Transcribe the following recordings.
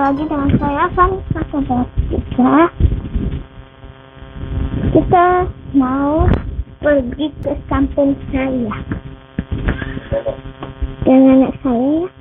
lagi dengan saya Vanessa Sobat 3. Kita mau pergi ke kampung saya dan nenek saya ya.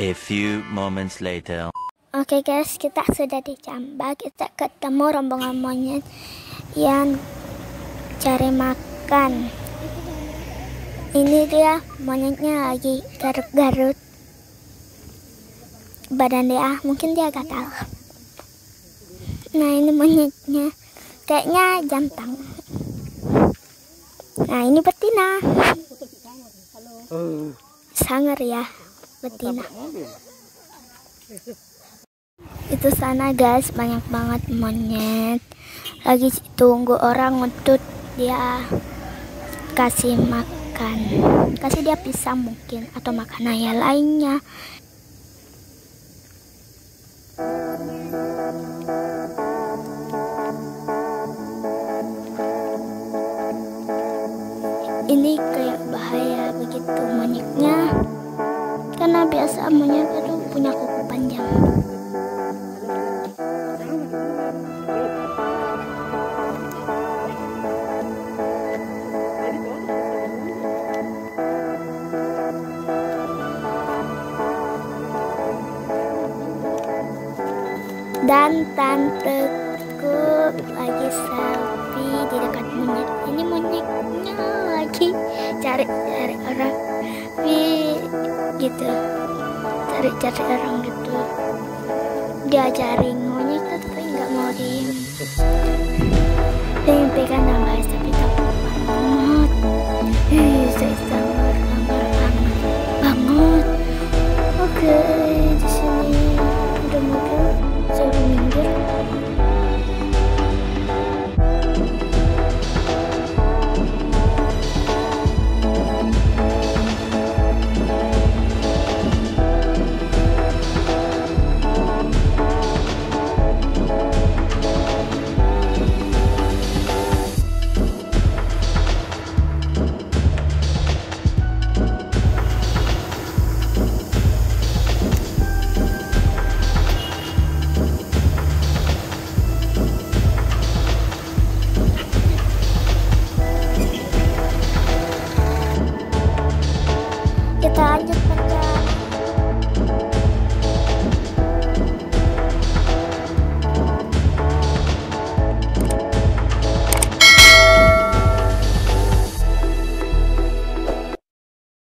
A few moments later. Oke guys, kita sudah di Camba. Kita ketemu rombongan monyet yang cari makan. Ini dia monyetnya lagi garut-garut. Badan dia mungkin dia gatal. Nah ini monyetnya kayaknya jantan. Nah ini betina. Sangar ya betina. Itu sana guys, banyak banget monyet lagi tunggu orang untuk dia kasih makan, kasih dia pisang mungkin atau makanan yang lainnya. Ini kayak bahaya begitu monyetnya, karena biasa monyet itu punya kuku panjang. Dan tanteku lagi selfie di dekat monyet. Ini monyetnya lagi cari orang, gitu, cari orang gitu. Dia cari monyet tapi nggak mau diem. Dia pegang nambah